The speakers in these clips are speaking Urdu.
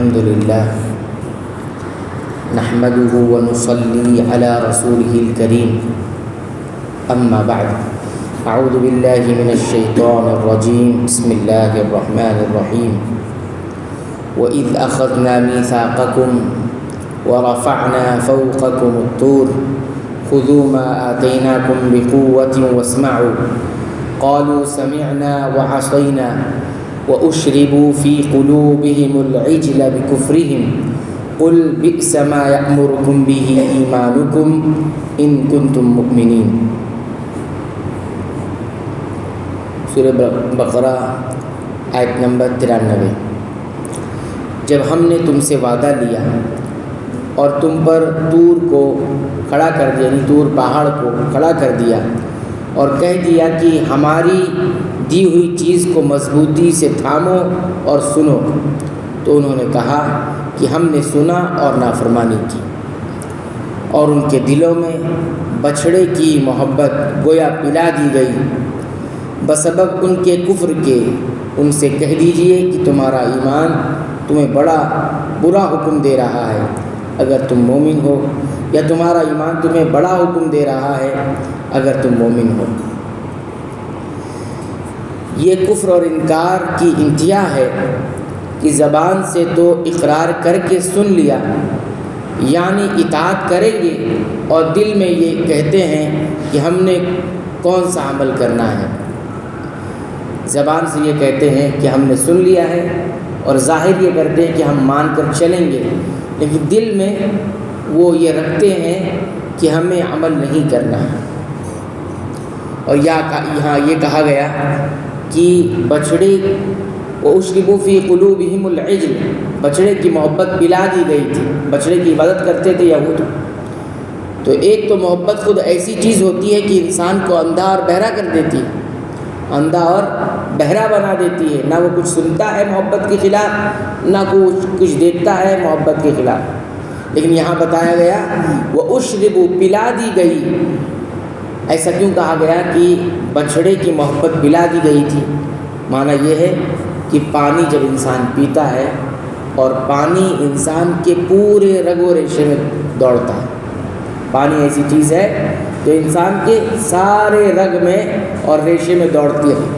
الحمد لله نحمده ونصلي على رسوله الكريم أما بعد أعوذ بالله من الشيطان الرجيم بسم الله الرحمن الرحيم وإذ أخذنا ميثاقكم ورفعنا فوقكم الطور خذوا ما آتيناكم بقوة واسمعوا قالوا سمعنا وعصينا وأشربوا في قلوبهم العجل بكفرهم قل بئس ما يأمركم به إيمانكم إن كنتم مؤمنين۔ سورہ بقرہ آیت نمبر 93۔ جب ہم نے تم سے وعدہ لیا اور تم پر طور کو کھڑا کر دیا، یعنی طور پہاڑ کو کھڑا کر دیا اور کہہ دیا کہ ہماری دی ہوئی چیز کو مضبوطی سے تھامو اور سنو، تو انہوں نے کہا کہ ہم نے سنا اور نافرمانی کی، اور ان کے دلوں میں بچھڑے کی محبت گویا پلا دی گئی بسبب ان کے کفر کے۔ ان سے کہہ دیجئے کہ تمہارا ایمان تمہیں بڑا برا حکم دے رہا ہے اگر تم مومن ہو، یا تمہارا ایمان تمہیں بڑا حکم دے رہا ہے اگر تم مومن ہو۔ یہ کفر اور انکار کی انتہا ہے کہ زبان سے تو اقرار کر کے سن لیا، یعنی اطاعت کریں گے، اور دل میں یہ کہتے ہیں کہ ہم نے کون سا عمل کرنا ہے۔ زبان سے یہ کہتے ہیں کہ ہم نے سن لیا ہے، اور ظاہر یہ کرتے ہیں کہ ہم مان کر چلیں گے، لیکن دل میں وہ یہ رکھتے ہیں کہ ہمیں عمل نہیں کرنا ہے۔ اور یہاں یہ کہا گیا کہ بچھڑے وَأُشْرِبُوا فِي قُلُوبِهِمُ الْعِجْلَ، بچڑے کی محبت پلا دی گئی تھی۔ بچڑے کی عبادت کرتے تھے یہود۔ تو ایک تو محبت خود ایسی چیز ہوتی ہے کہ انسان کو اندھا اور بہرا کر دیتی ہے، اندھا اور بہرا بنا دیتی ہے، نہ وہ کچھ سنتا ہے محبت کے خلاف، نہ کچھ دیکھتا ہے محبت کے خلاف۔ لیکن یہاں بتایا گیا وَأُشْرِبُوا، پلا دی گئی۔ ایسا کیوں کہا گیا کہ بچھڑے کی محبت پلا دی گئی تھی؟ معنی یہ ہے کہ پانی جب انسان پیتا ہے، اور پانی انسان کے پورے رگ و ریشے میں دوڑتا ہے، پانی ایسی چیز ہے جو انسان کے سارے رگ میں اور ریشے میں دوڑتی ہے۔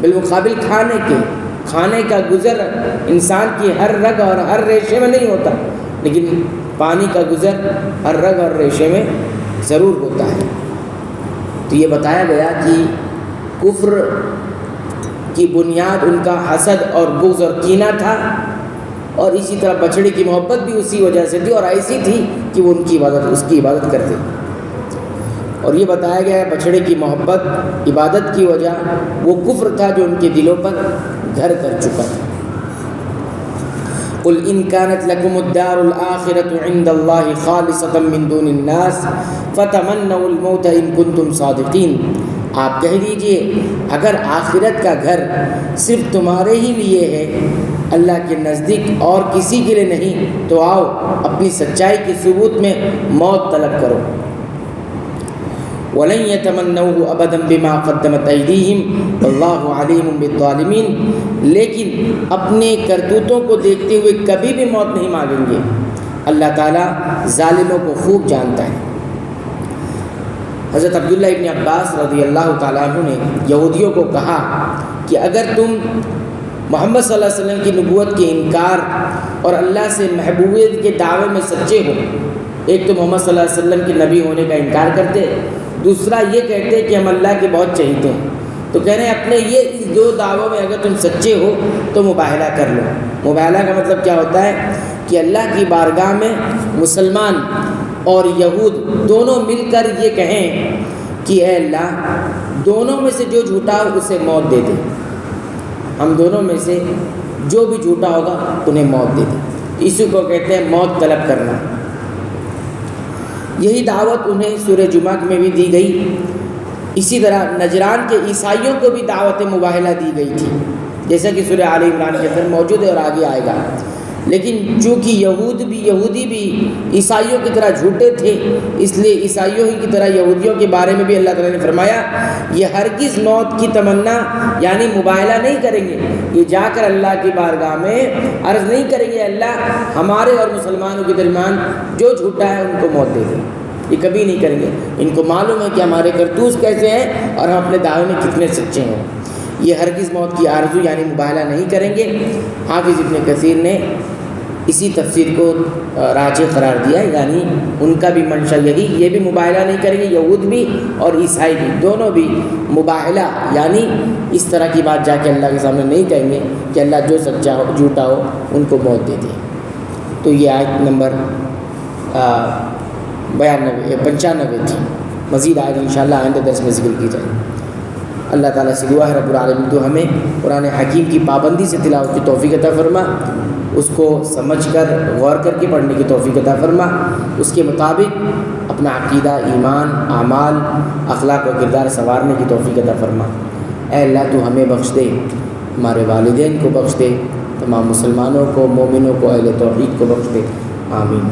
بالمقابل کھانے کا گزر انسان کی ہر رگ اور ہر ریشے میں نہیں ہوتا، لیکن پانی کا گزر ہر رگ اور ریشے میں ضرور ہوتا ہے۔ تو یہ بتایا گیا کہ کفر کی بنیاد ان کا حسد اور بغض اور کینہ تھا، اور اسی طرح بچڑے کی محبت بھی اسی وجہ سے تھی، اور ایسی تھی کہ وہ اس کی عبادت کرتے۔ اور یہ بتایا گیا ہے بچڑے کی محبت عبادت کی وجہ وہ کفر تھا جو ان کے دلوں پر گھر کر چکا تھا۔ قل ان كانت لكم الدار الآخرة عند الله خالصة من دون الناس فتمنوا الموت ان كنتم صادقين۔ آپ کہہ دیجئے اگر آخرت کا گھر صرف تمہارے ہی لیے ہے، اللہ کے نزدیک اور کسی کے لیے نہیں، تو آؤ اپنی سچائی کے ثبوت میں موت طلب کرو۔ وَلَن يَتَمَنَّوْهُ أَبَدًا بِمَا قَدَّمَتْ أَيْدِيهِمْ وَاللَّهُ عَلِيمٌ بِالظَّالِمِينَ، لیکن اپنے کرتوتوں کو دیکھتے ہوئے کبھی بھی موت نہیں مانگیں گے، اللہ تعالیٰ ظالموں کو خوب جانتا ہے۔ حضرت عبداللہ ابن عباس رضی اللہ تعالیٰ عنہ نے یہودیوں کو کہا کہ اگر تم محمد صلی اللہ علیہ وسلم کی نبوت کے انکار اور اللہ سے محبوبیت کے دعوے میں سچے ہو، ایک تو محمد صلی اللہ علیہ وسلم کے نبی ہونے کا انکار کرتے، دوسرا یہ کہتے کہ ہم اللہ کے بہت چہیتے ہیں، تو کہہ رہے ہیں اپنے یہ دو دعووں میں اگر تم سچے ہو تو مباہلہ کر لو۔ مباہلہ کا مطلب کیا ہوتا ہے کہ اللہ کی بارگاہ میں مسلمان اور یہود دونوں مل کر یہ کہیں کہ اے اللہ، دونوں میں سے جو جھوٹا ہو اسے موت دے دے، ہم دونوں میں سے جو بھی جھوٹا ہوگا انہیں موت دے دے۔ اسی کو کہتے ہیں موت طلب کرنا۔ یہی دعوت انہیں سورہ جمعہ میں بھی دی گئی۔ اسی طرح نجران کے عیسائیوں کو بھی دعوت مباہلہ دی گئی تھی، جیسا کہ سورہ آل عمران کے اندر موجود ہے اور آگے آئے گا۔ لیکن چونکہ یہودی بھی عیسائیوں کی طرح جھوٹے تھے، اس لیے عیسائیوں ہی کی طرح یہودیوں کے بارے میں بھی اللہ تعالیٰ نے فرمایا یہ ہرگز موت کی تمنا یعنی مباہلہ نہیں کریں گے، یہ جا کر اللہ کی بارگاہ میں عرض نہیں کریں گے اللہ ہمارے اور مسلمانوں کے درمیان جو جھوٹا ہے ان کو موت دے دیں، یہ کبھی نہیں کریں گے۔ ان کو معلوم ہے کہ ہمارے کرتوت کیسے ہیں اور ہم اپنے دعوے میں کتنے سچے ہیں، یہ ہرگز موت کی آرزو یعنی مباہلہ نہیں کریں گے۔ حافظ ابن کثیر نے اسی تفسیر کو راجح قرار دیا، یعنی ان کا بھی منشا یہی، یہ بھی مباہلہ نہیں کریں گے، یہود بھی اور عیسائی بھی، دونوں بھی مباہلہ یعنی اس طرح کی بات جا کے اللہ کے سامنے نہیں کہیں گے کہ اللہ جو سچا ہو جھوٹا ہو ان کو موت دے دے۔ تو یہ آیت نمبر 95 تھی، مزید آیت انشاءاللہ آئندہ درس میں ذکر کی جائے۔ اللہ تعالیٰ سے دعا ہے رب العالمین تو ہمیں قرآن حکیم کی پابندی سے تلاوت کی توفیق عطا فرما، اس کو سمجھ کر غور کر کے پڑھنے کی توفیق عطا فرما، اس کے مطابق اپنا عقیدہ، ایمان، اعمال، اخلاق و کردار سنوارنے کی توفیق عطا فرما۔ اے اللہ تو ہمیں بخش دے، ہمارے والدین کو بخش دے، تمام مسلمانوں کو، مومنوں کو، اہل توحید کو بخش دے، آمین۔